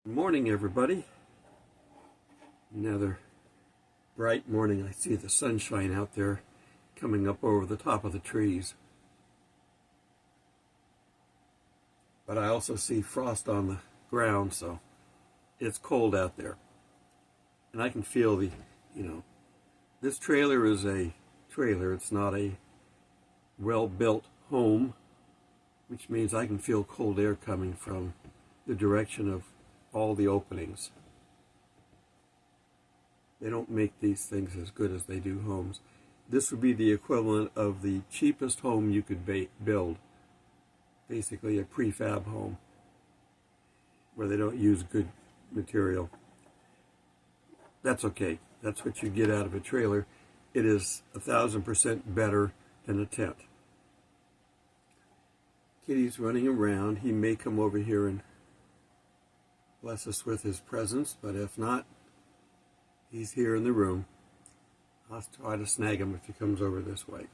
Good morning, everybody. Another bright morning. I see the sunshine out there coming up over the top of the trees. But I also see frost on the ground, so it's cold out there. And I can feel this trailer is a trailer. It's not a well-built home, which means I can feel cold air coming from the direction of all the openings. They don't make these things as good as they do homes. This would be the equivalent of the cheapest home you could build. Basically a prefab home where they don't use good material. That's okay. That's what you get out of a trailer. It is 1,000% better than a tent. Kitty's running around. He may come over here and bless us with his presence, but if not, he's here in the room. I'll try to snag him if he comes over this way.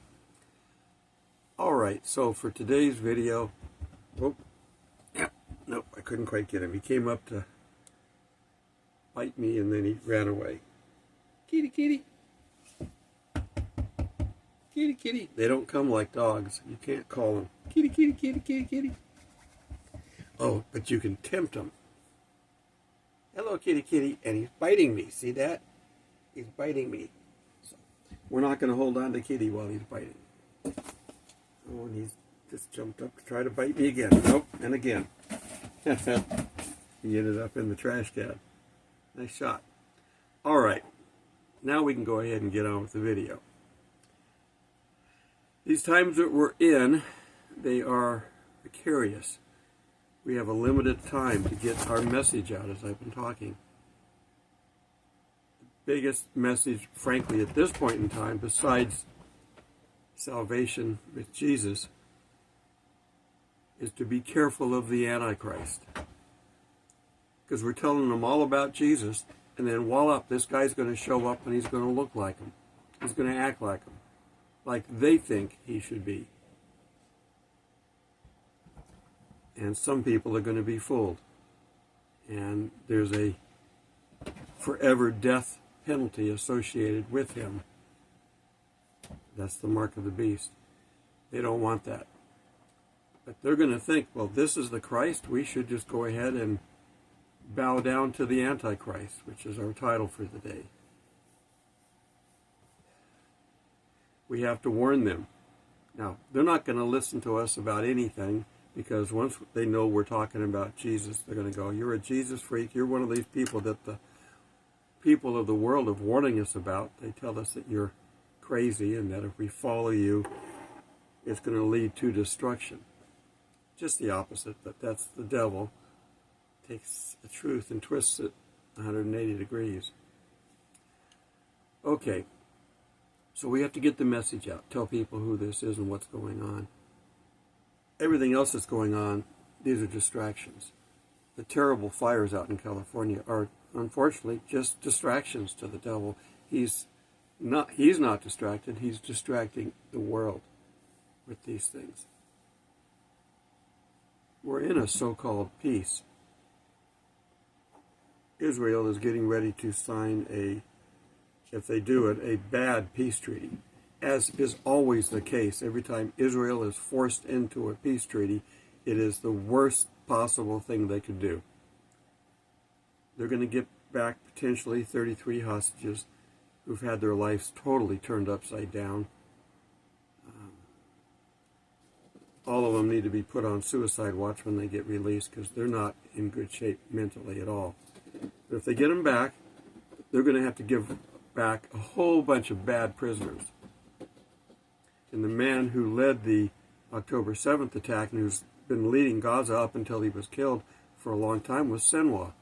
Alright, so for today's video, nope, I couldn't quite get him. He came up to bite me and then he ran away. Kitty, kitty. Kitty, kitty. They don't come like dogs. You can't call them kitty, kitty, kitty, kitty, kitty. Oh, but you can tempt them. Hello, kitty, kitty. And he's biting me. See that? He's biting me. So we're not going to hold on to Kitty while he's biting. Oh, and he's just jumped up to try to bite me again. Nope, and again. He ended up in the trash can. Nice shot. All right. Now we can go ahead and get on with the video. These times that we're in, they are precarious. We have a limited time to get our message out, as I've been talking. The biggest message, frankly, at this point in time, besides salvation with Jesus, is to be careful of the Antichrist. Because we're telling them all about Jesus, and then voila, this guy's going to show up and he's going to look like him. He's going to act like him, like they think he should be. And some people are going to be fooled. And there's a forever death penalty associated with him. That's the mark of the beast. They don't want that. But they're going to think, well, this is the Christ. We should just go ahead and bow down to the Antichrist, which is our title for the day. We have to warn them. Now, they're not going to listen to us about anything, because once they know we're talking about Jesus, they're going to go, you're a Jesus freak. You're one of these people that the people of the world are warning us about. They tell us that you're crazy and that if we follow you, it's going to lead to destruction. Just the opposite, but that's the devil. Takes the truth and twists it 180 degrees. Okay, so we have to get the message out. Tell people who this is and what's going on. Everything else that's going on, these are distractions. The terrible fires out in California are, unfortunately, just distractions to the devil. He's not distracted. He's distracting the world with these things. We're in a so-called peace. Israel is getting ready to sign if they do it, a bad peace treaty. As is always the case, every time Israel is forced into a peace treaty, it is the worst possible thing they could do. They're going to get back potentially 33 hostages who've had their lives totally turned upside down. All of them need to be put on suicide watch when they get released, because they're not in good shape mentally at all. But if they get them back, they're going to have to give back a whole bunch of bad prisoners. And the man who led the October 7th attack, and who's been leading Gaza up until he was killed for a long time, was Senwa.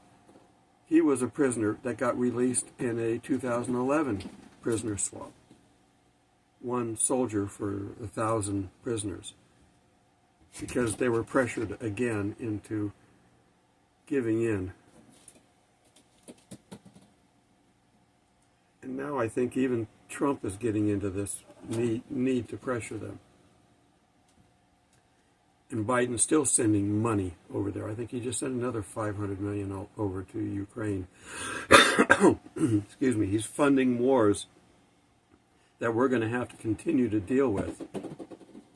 He was a prisoner that got released in a 2011 prisoner swap. One soldier for 1,000 prisoners. Because they were pressured again into giving in. And now I think even Trump is getting into this need to pressure them. And Biden's still sending money over there. I think he just sent another $500 million over to Ukraine. Excuse me. He's funding wars that we're going to have to continue to deal with.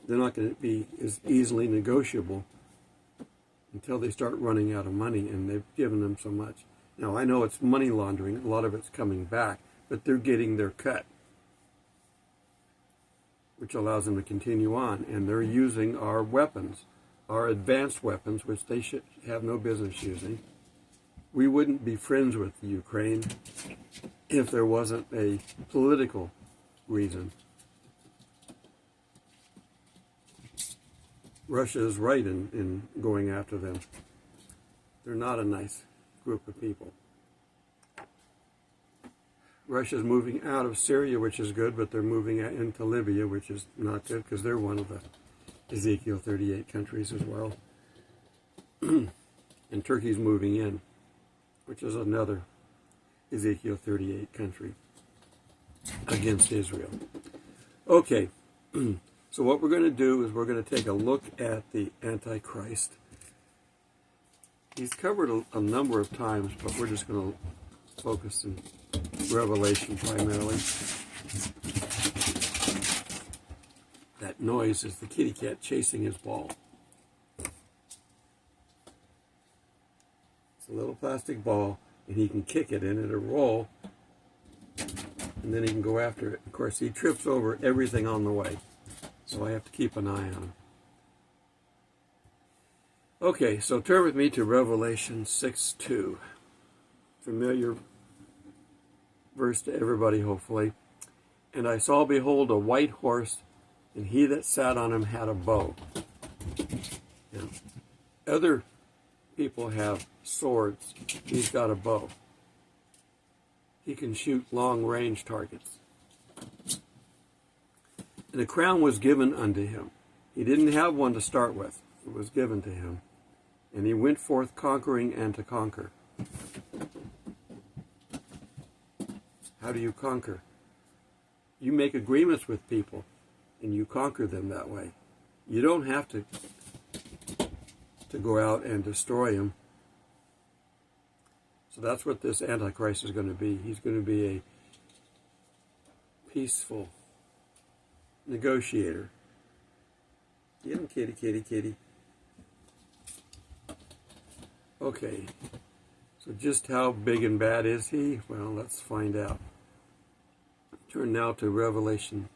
They're not going to be as easily negotiable until they start running out of money, and they've given them so much. Now, I know it's money laundering. A lot of it's coming back, but they're getting their cut, which allows them to continue on. And they're using our weapons, our advanced weapons, which they should have no business using. We wouldn't be friends with Ukraine if there wasn't a political reason. Russia is right in going after them. They're not a nice group of people. Russia's moving out of Syria, which is good, but they're moving into Libya, which is not good because they're one of the Ezekiel 38 countries as well. And Turkey's moving in, which is another Ezekiel 38 country against Israel. Okay, so what we're going to do is we're going to take a look at the Antichrist. He's covered a number of times, but we're just going to focus in Revelation primarily. That noise is the kitty cat chasing his ball. It's a little plastic ball, and he can kick it and it'll roll, and then he can go after it. Of course, he trips over everything on the way, so I have to keep an eye on him. Okay, so turn with me to Revelation 6:2. Familiar verse to everybody, hopefully. And I saw, behold, a white horse, and he that sat on him had a bow. Now, other people have swords. He's got a bow. He can shoot long-range targets. And a crown was given unto him. He didn't have one to start with. It was given to him. And he went forth conquering and to conquer. How do you conquer? You make agreements with people, and you conquer them that way. You don't have to go out and destroy them. So that's what this Antichrist is going to be. He's going to be a peaceful negotiator. Get him, kitty, kitty, kitty. Okay, so just how big and bad is he? Well, let's find out. Turn now to Revelation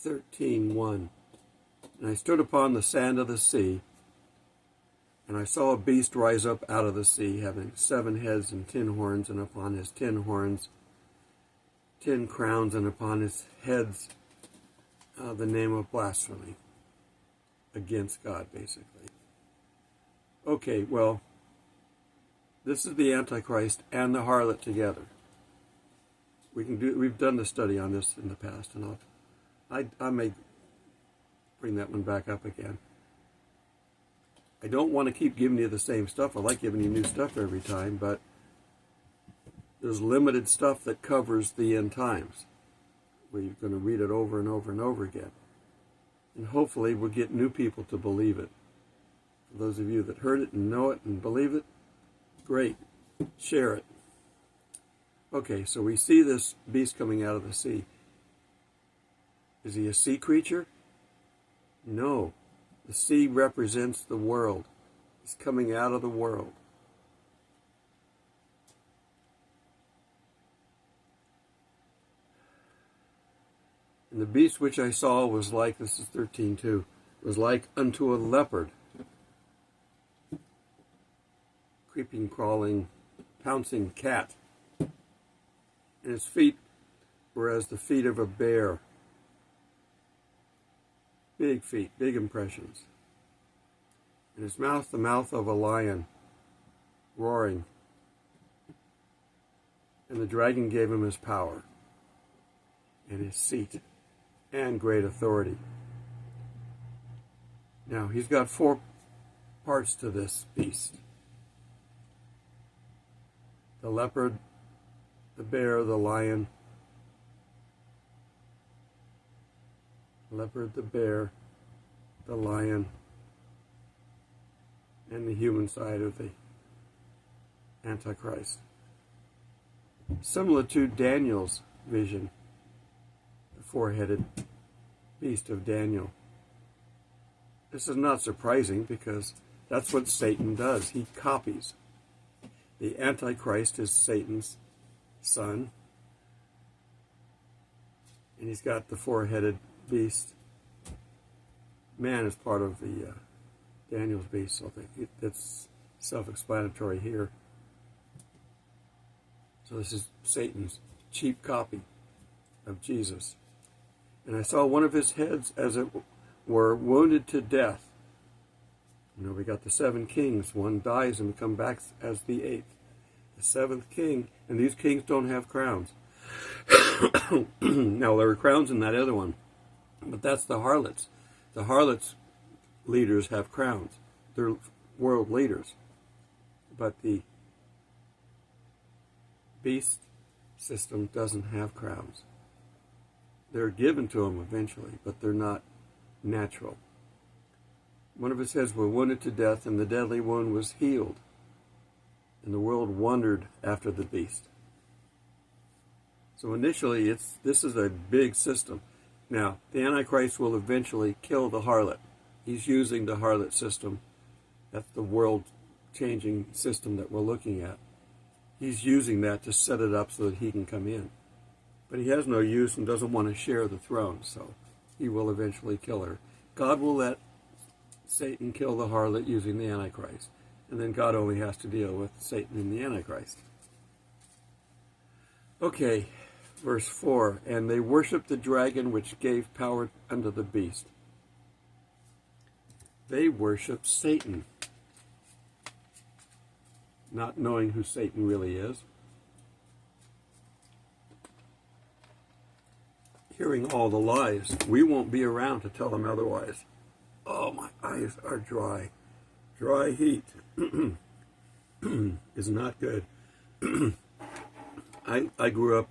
13:1. And I stood upon the sand of the sea, and I saw a beast rise up out of the sea, having 7 heads and 10 horns, and upon his 10 horns 10 crowns, and upon his heads the name of blasphemy against God, basically. Okay, well, this is the Antichrist and the harlot together. We've done the study on this in the past, and I may bring that one back up again. I don't want to keep giving you the same stuff. I like giving you new stuff every time, but there's limited stuff that covers the end times, where you're going to read it over and over and over again. And hopefully we'll get new people to believe it. For those of you that heard it and know it and believe it, great. Share it. Okay, so we see this beast coming out of the sea. Is he a sea creature? No. The sea represents the world. He's coming out of the world. And the beast which I saw was like, this is 13:2, was like unto a leopard. Creeping, crawling, pouncing cat. And his feet were as the feet of a bear. Big feet, big impressions. And his mouth, the mouth of a lion, roaring. And the dragon gave him his power, and his seat, and great authority. Now, he's got 4 parts to this beast. The leopard, the bear, the lion, leopard, the bear, the lion, and the human side of the antichrist. Similar to Daniel's vision, the four-headed beast of Daniel. This is not surprising because that's what Satan does. He copies. The Antichrist is Satan's son, and he's got the four-headed beast. Man is part of the Daniel's beast, so I think that's self-explanatory here. So this is Satan's cheap copy of Jesus. And I saw one of his heads, as it were, wounded to death. You know, we got the 7 kings. One dies and comes back as the 8th. The 7th king, and these kings don't have crowns. Now, there were crowns in that other one, but that's the harlots. The harlots' leaders have crowns. They're world leaders. But the beast system doesn't have crowns. They're given to them eventually, but they're not natural. One of his heads were wounded to death, and the deadly wound was healed. And the world wondered after the beast. So initially, this is a big system. Now, the Antichrist will eventually kill the harlot. He's using the harlot system. That's the world-changing system that we're looking at. He's using that to set it up so that he can come in. But he has no use and doesn't want to share the throne, so he will eventually kill her. God will let Satan kill the harlot using the Antichrist. And then God only has to deal with Satan and the Antichrist. Okay, verse 4. And they worshipped the dragon which gave power unto the beast. They worship Satan, not knowing who Satan really is. Hearing all the lies. We won't be around to tell them otherwise. Oh, my eyes are dry. Dry heat is not good. I grew up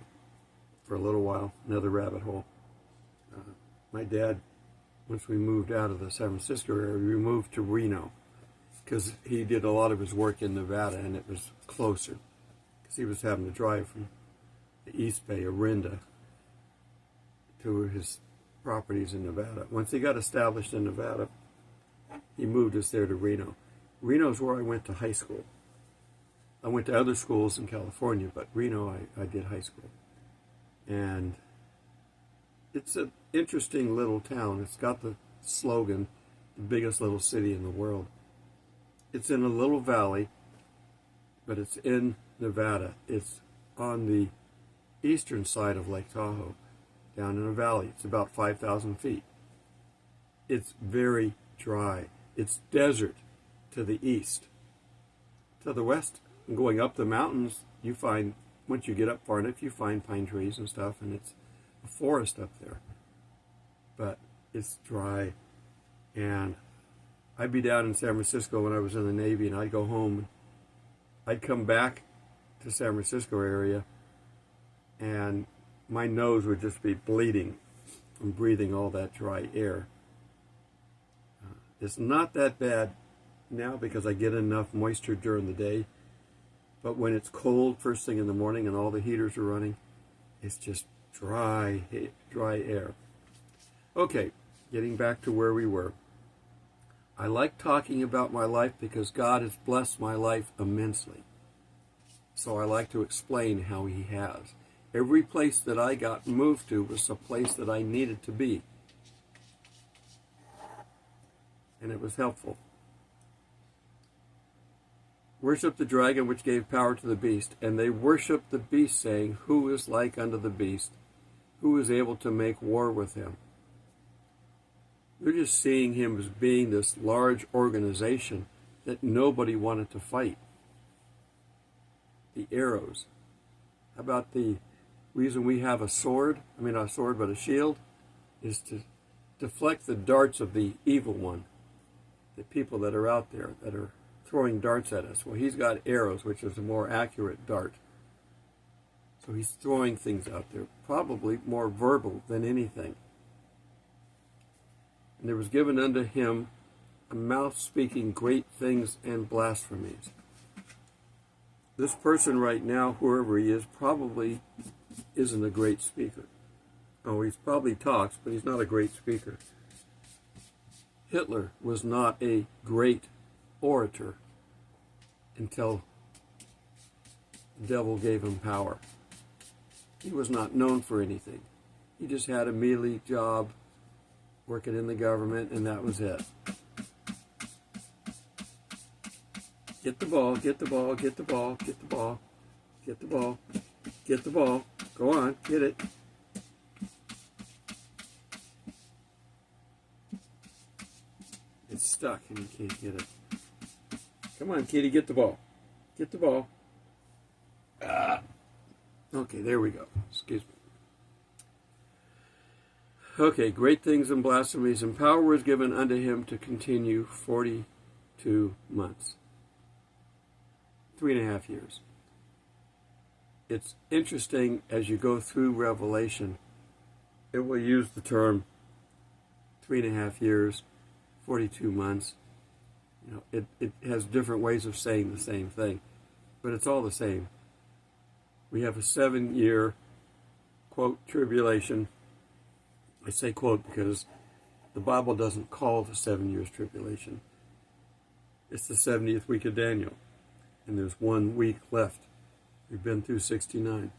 for a little while, another rabbit hole. My dad, once we moved out of the San Francisco area, we moved to Reno because he did a lot of his work in Nevada, and it was closer because he was having to drive from the East Bay, Orinda, to his properties in Nevada. Once he got established in Nevada, he moved us there to Reno. Reno's where I went to high school. I went to other schools in California, but Reno I did high school. And it's an interesting little town. It's got the slogan, the biggest little city in the world. It's in a little valley, but it's in Nevada. It's on the eastern side of Lake Tahoe, down in a valley. It's about 5,000 feet. It's very dry. It's desert to the east. To the west, and going up the mountains, you find, once you get up far enough, you find pine trees and stuff, and it's a forest up there. But it's dry. And I'd be down in San Francisco when I was in the Navy, and I'd go home. I'd come back to San Francisco area, and my nose would just be bleeding from breathing all that dry air. It's not that bad now because I get enough moisture during the day. But when it's cold first thing in the morning and all the heaters are running, it's just dry air. Okay, getting back to where we were. I like talking about my life because God has blessed my life immensely. So I like to explain how He has. Every place that I got moved to was a place that I needed to be. And it was helpful. Worship the dragon which gave power to the beast. And they worshiped the beast, saying, Who is like unto the beast? Who is able to make war with him? They're just seeing him as being this large organization that nobody wanted to fight. The arrows. How about the reason we have a sword? I mean, not a sword, but a shield, is to deflect the darts of the evil one. The people that are out there that are throwing darts at us. Well, he's got arrows, which is a more accurate dart. So he's throwing things out there, probably more verbal than anything. And there was given unto him a mouth speaking great things and blasphemies. This person right now, whoever he is, probably isn't a great speaker. Oh, he probably talks, but he's not a great speaker. Hitler was not a great orator until the devil gave him power. He was not known for anything. He just had a mealy job working in the government, and that was it. Get the ball, get the ball, get the ball, get the ball, get the ball, get the ball. Go on, get it. It's stuck and you can't get it. Come on, kitty, get the ball. Get the ball. Okay, there we go. Excuse me. Okay, great things and blasphemies, and power was given unto him to continue 42 months. 3.5 years. It's interesting as you go through Revelation, it will use the term 3.5 years, 42 months. You know, it has different ways of saying the same thing, but it's all the same. We have a 7-year, quote, tribulation. I say quote because the Bible doesn't call the 7 years tribulation. It's the 70th week of Daniel, and there's 1 week left. We've been through 69.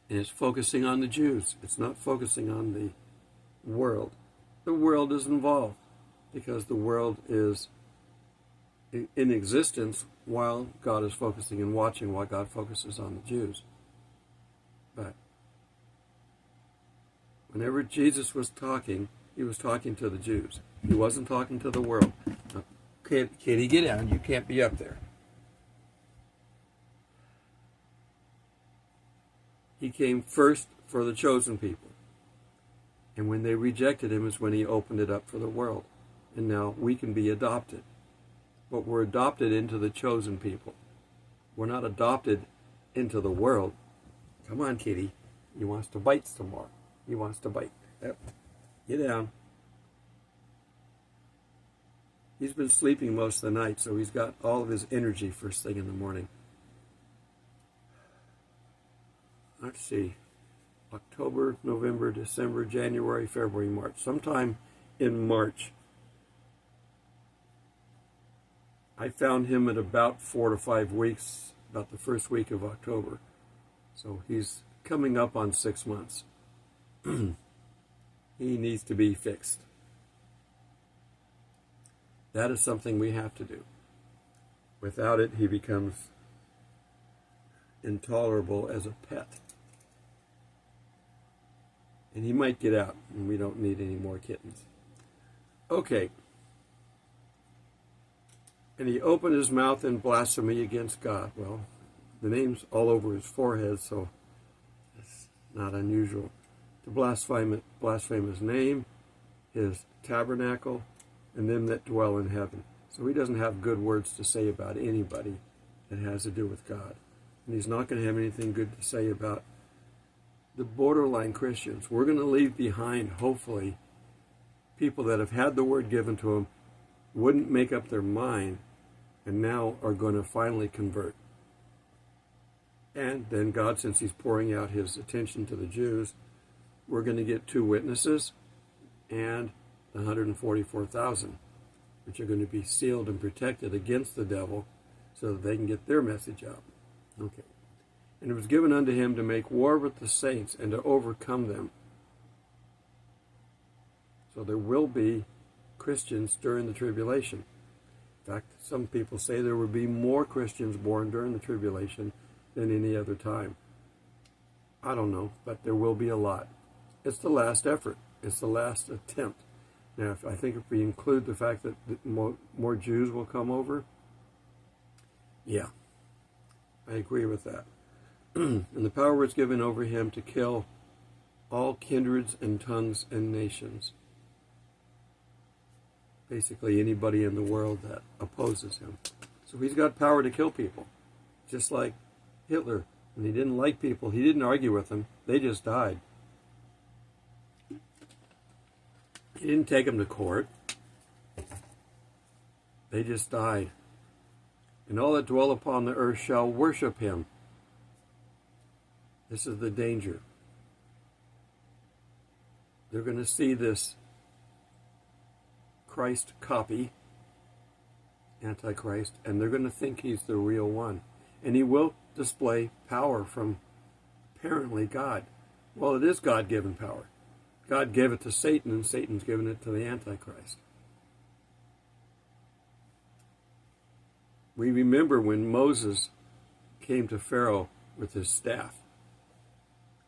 And it's focusing on the Jews. It's not focusing on the world. The world is involved because the world is in existence while God is focusing and watching, while God focuses on the Jews. But whenever Jesus was talking, he was talking to the Jews. He wasn't talking to the world. Now, kitty, get down. You can't be up there. He came first for the chosen people. And when they rejected him is when he opened it up for the world. And now we can be adopted. But we're adopted into the chosen people. We're not adopted into the world. Come on, kitty. He wants to bite some more. He wants to bite. Yep. Get down. He's been sleeping most of the night, so he's got all of his energy first thing in the morning. Let's see. October, November, December, January, February, March. Sometime in March, I found him at about 4 to 5 weeks, about the first week of October. So he's coming up on 6 months. He needs to be fixed. That is something we have to do. Without it, he becomes intolerable as a pet. And he might get out, and we don't need any more kittens. Okay. And he opened his mouth in blasphemy against God. Well, the name's all over his forehead, so it's not unusual. To blaspheme his name, his tabernacle, and them that dwell in heaven. So he doesn't have good words to say about anybody that has to do with God. And he's not going to have anything good to say about the borderline Christians. We're going to leave behind, hopefully, people that have had the word given to them, wouldn't make up their mind, and now are going to finally convert. And then God, since he's pouring out his attention to the Jews, we're going to get 2 witnesses and 144,000, which are going to be sealed and protected against the devil so that they can get their message out. Okay. And it was given unto him to make war with the saints and to overcome them. So there will be Christians during the tribulation. In fact, some people say there will be more Christians born during the tribulation than any other time. I don't know, but there will be a lot. It's the last effort. It's the last attempt. Now, I think if we include the fact that more Jews will come over, yeah, I agree with that. And the power was given over him to kill all kindreds and tongues and nations. Basically anybody in the world that opposes him. So he's got power to kill people. Just like Hitler. When he didn't like people, he didn't argue with them. They just died. He didn't take them to court. They just died. And all that dwell upon the earth shall worship him. This is the danger. They're going to see this Christ copy, antichrist, and they're going to think he's the real one. And he will display power from apparently God. Well, it is God-given power. God gave it to Satan, and Satan's given it to the antichrist. We remember when Moses came to Pharaoh with his staff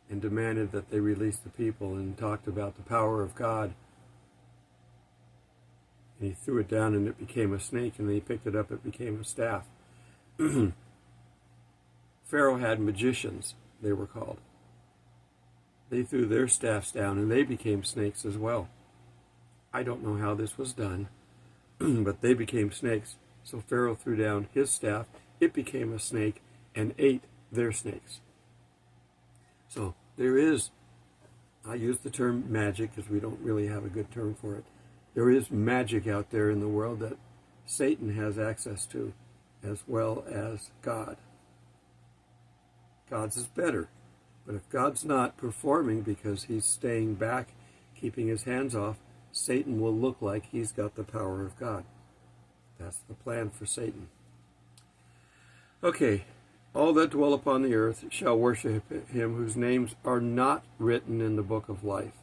and demanded that they release the people and talked about the power of God. And he threw it down and it became a snake, and then he picked it up, it became a staff. Pharaoh had magicians, they were called. They threw their staffs down and they became snakes as well. I don't know how this was done, but they became snakes. So Pharaoh threw down his staff, it became a snake, and ate their snakes. So there is, I use the term magic because we don't really have a good term for it. There is magic out there in the world that Satan has access to, as well as God. God's is better. But if God's not performing because he's staying back, keeping his hands off, Satan will look like he's got the power of God. That's the plan for Satan. Okay, all that dwell upon the earth shall worship him whose names are not written in the book of life.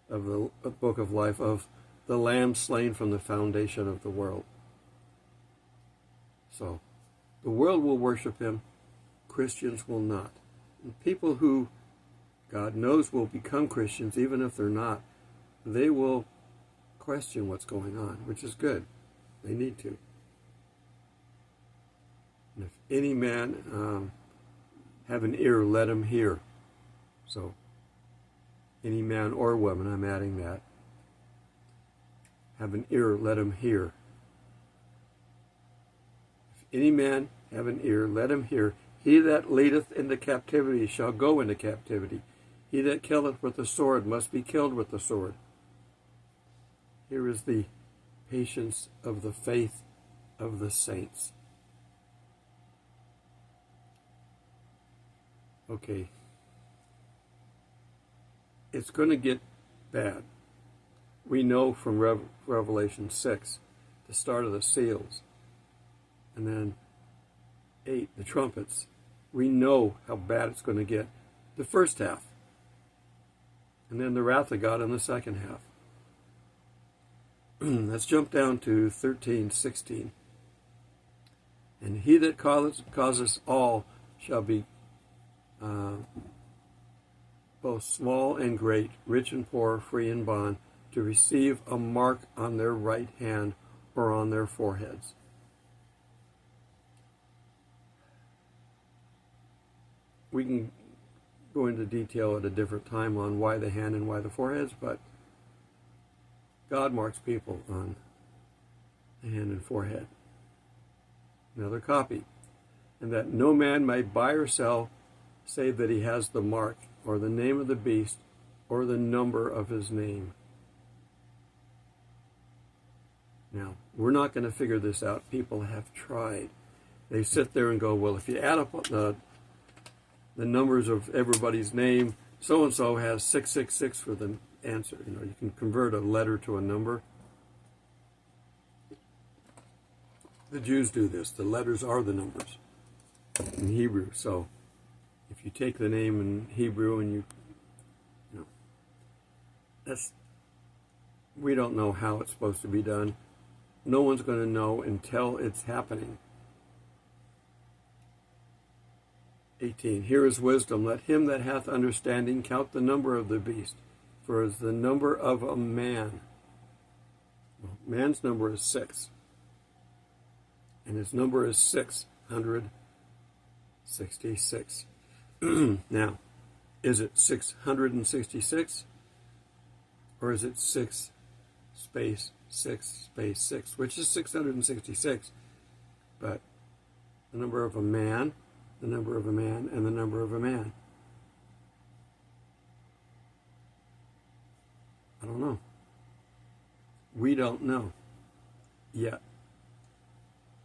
Of the book of life of the Lamb slain from the foundation of the world. So, the world will worship him, Christians will not. And people who God knows will become Christians, even if they're not, they will question what's going on, which is good. They need to. And if any man have an ear, let him hear. So, any man or woman, I'm adding that, have an ear, let him hear. If any man have an ear, let him hear. He that leadeth into captivity shall go into captivity. He that killeth with the sword must be killed with the sword. Here is the patience of the faith of the saints. Okay. It's going to get bad. We know from Revelation 6, the start of the seals, and then 8, the trumpets. We know how bad it's going to get. The first half. And then the wrath of God in the second half. Let's jump down to 13:16. And he that causeth all shall be both small and great, rich and poor, free and bond, to receive a mark on their right hand or on their foreheads. We can go into detail at a different time on why the hand and why the foreheads, but God marks people on the hand and forehead. Another copy. And that no man may buy or sell save that he has the mark, or the name of the beast, or the number of his name. Now, we're not going to figure this out. People have tried. They sit there and go, well, if you add up the numbers of everybody's name, so-and-so has 666 for the answer. You know, you can convert a letter to a number. The Jews do this. The letters are the numbers in Hebrew. So if you take the name in Hebrew and you know, we don't know how it's supposed to be done. No one's going to know until it's happening. 18. Here is wisdom. Let him that hath understanding count the number of the beast, for as the number of a man. Well, man's number is 6. And his number is 666. Now, is it 666? Or is it 6 space 6 space 6? Which is 666. But the number of a man, the number of a man, and the number of a man. I don't know. We don't know yet.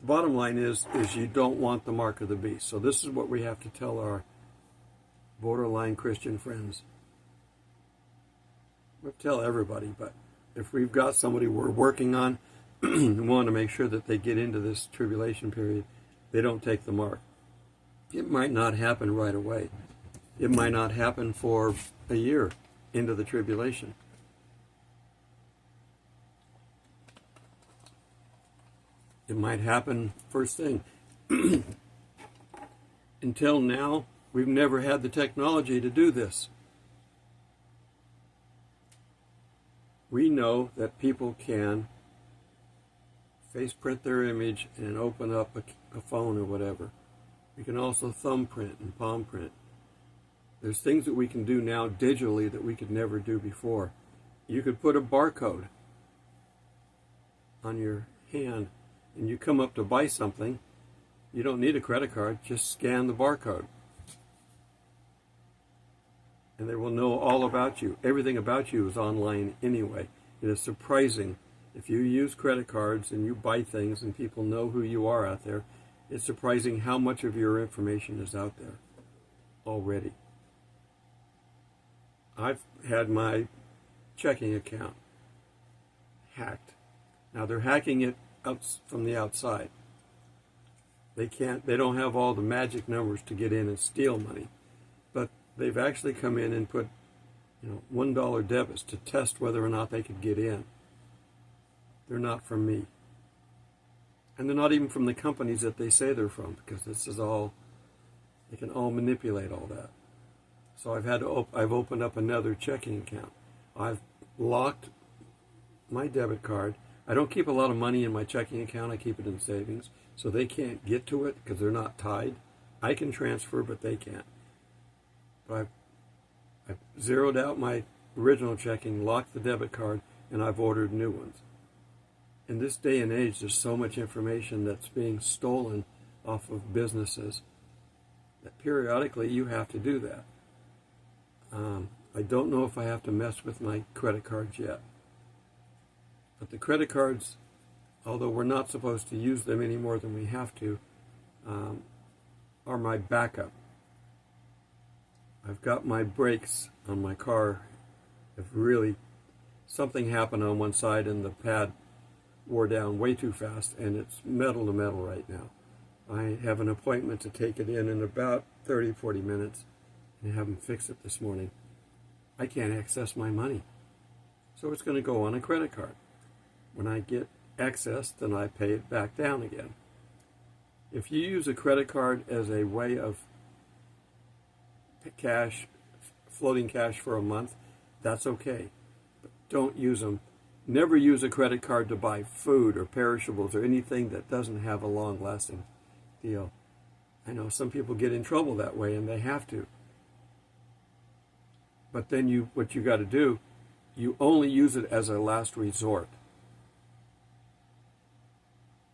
The bottom line is you don't want the mark of the beast. So this is what we have to tell our borderline Christian friends. We'll tell everybody, but if we've got somebody we're working on and want to make sure that they get into this tribulation period, they don't take the mark. It might not happen right away. It might not happen for a year into the tribulation. It might happen first thing. Until now, we've never had the technology to do this. We know that people can face print their image and open up a phone or whatever. We can also thumbprint and palm print. There's things that we can do now digitally that we could never do before. You could put a barcode on your hand and you come up to buy something. You don't need a credit card, just scan the barcode. And they will know all about you. Everything about you is online anyway. It is surprising. If you use credit cards and you buy things and people know who you are out there, it's surprising how much of your information is out there already. I've had my checking account hacked. Now they're hacking it out from the outside. They don't have all the magic numbers to get in and steal money. But they've actually come in and put, $1 debits to test whether or not they could get in. They're not from me. And they're not even from the companies that they say they're from, because this is all, they can all manipulate all that. So I've opened up another checking account. I've locked my debit card. I don't keep a lot of money in my checking account. I keep it in savings, so they can't get to it because they're not tied. I can transfer, but they can't. But I've zeroed out my original checking, locked the debit card, and I've ordered new ones. In this day and age, there's so much information that's being stolen off of businesses that periodically you have to do that. I don't know if I have to mess with my credit cards yet. But the credit cards, although we're not supposed to use them any more than we have to, are my backup. I've got my brakes on my car. If really something happened on one side and the pad wore down way too fast, and it's metal to metal right now. I have an appointment to take it in about 30-40 minutes and have them fix it this morning. I can't access my money. So it's going to go on a credit card. When I get access, then I pay it back down again. If you use a credit card as a way of cash, floating cash for a month, that's okay. But don't use them. Never use a credit card to buy food or perishables or anything that doesn't have a long-lasting deal. I know some people get in trouble that way, and they have to. But then what you got to do, you only use it as a last resort.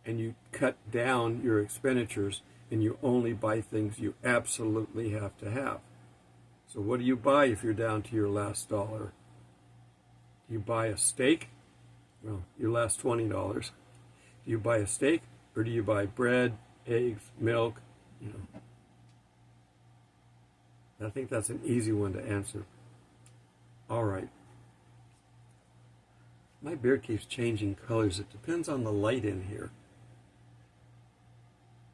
And you cut down your expenditures, and you only buy things you absolutely have to have. So what do you buy if you're down to your last dollar? Do you buy a steak? Well, your last $20. Do you buy a steak, or do you buy bread, eggs, milk? I think that's an easy one to answer. All right. My beard keeps changing colors. It depends on the light in here.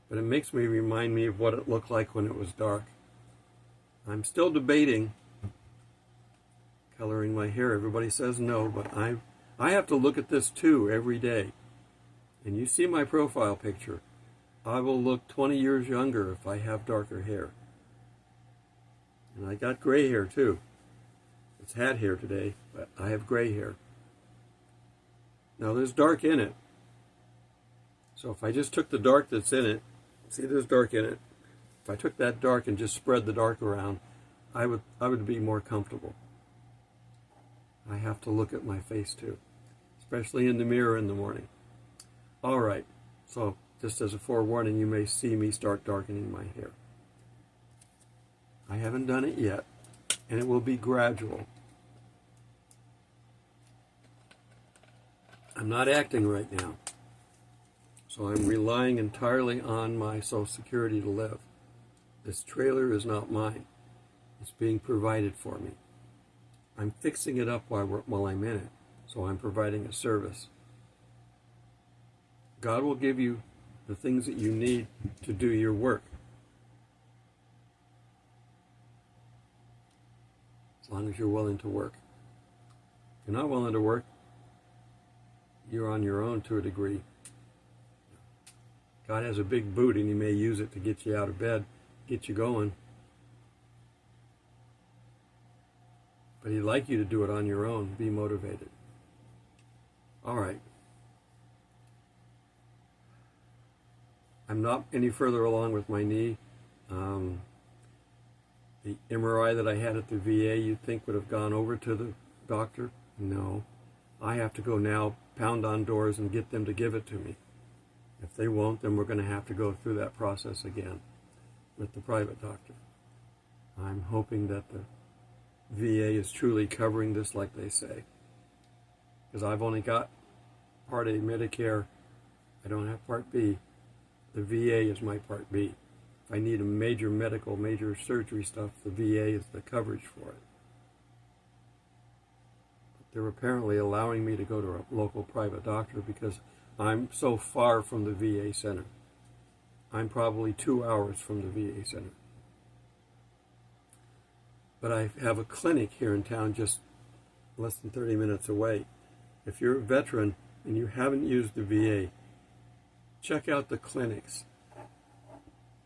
But it makes me remind me of what it looked like when it was dark. I'm still debating coloring my hair. Everybody says no, but I have to look at this too every day. And you see my profile picture. I will look 20 years younger if I have darker hair. And I got gray hair too. It's hat hair today, but I have gray hair. Now there's dark in it. So if I just took the dark that's in it, see there's dark in it. If I took that dark and just spread the dark around, I would be more comfortable. I have to look at my face too, especially in the mirror in the morning. All right, so just as a forewarning, you may see me start darkening my hair. I haven't done it yet, and it will be gradual. I'm not acting right now. So I'm relying entirely on my Social Security to live. This trailer is not mine. It's being provided for me. I'm fixing it up while I'm in it, so I'm providing a service. God will give you the things that you need to do your work. As long as you're willing to work. If you're not willing to work, you're on your own to a degree. God has a big boot, and He may use it to get you out of bed, get you going. But He'd like you to do it on your own. Be motivated. All right. I'm not any further along with my knee. The MRI that I had at the VA, you'd think would have gone over to the doctor. No. I have to go now, pound on doors, and get them to give it to me. If they won't, then we're going to have to go through that process again with the private doctor. I'm hoping that the VA is truly covering this like they say. Because I've only got Part A Medicare. I don't have Part B. The VA is my Part B. If I need a major surgery stuff, the VA is the coverage for it. But they're apparently allowing me to go to a local private doctor because I'm so far from the VA center. I'm probably 2 hours from the VA center. But I have a clinic here in town just less than 30 minutes away. If you're a veteran and you haven't used the VA, check out the clinics.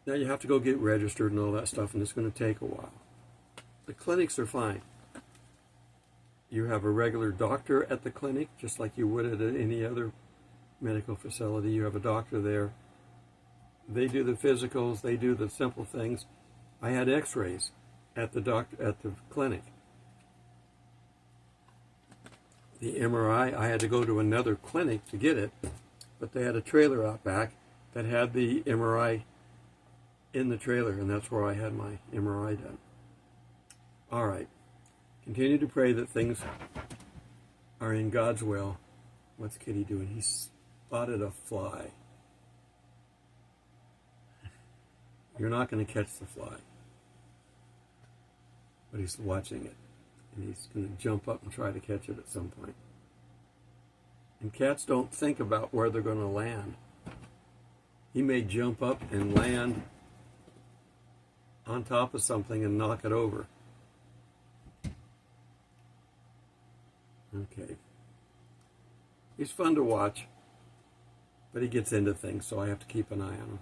Now you have to go get registered and all that stuff, and it's going to take a while. The clinics are fine. You have a regular doctor at the clinic, just like you would at any other medical facility. You have a doctor there. They do the physicals. They do the simple things. I had X-rays at the clinic. The MRI, I had to go to another clinic to get it, but they had a trailer out back that had the MRI in the trailer, and that's where I had my MRI done. All right. Continue to pray that things are in God's will. What's Kitty doing? He spotted a fly. You're not going to catch the fly. But he's watching it. And he's going to jump up and try to catch it at some point. And cats don't think about where they're going to land. He may jump up and land on top of something and knock it over. Okay. He's fun to watch, but he gets into things, so I have to keep an eye on him.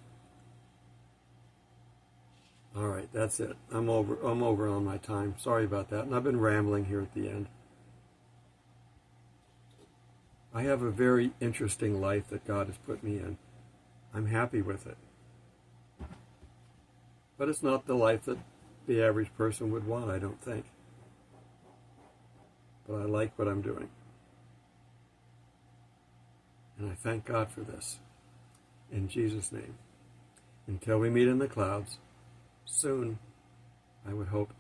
All right, that's it. I'm over on my time. Sorry about that. And I've been rambling here at the end. I have a very interesting life that God has put me in. I'm happy with it. But it's not the life that the average person would want, I don't think. But I like what I'm doing. And I thank God for this. In Jesus' name. Until we meet in the clouds, soon, I would hope.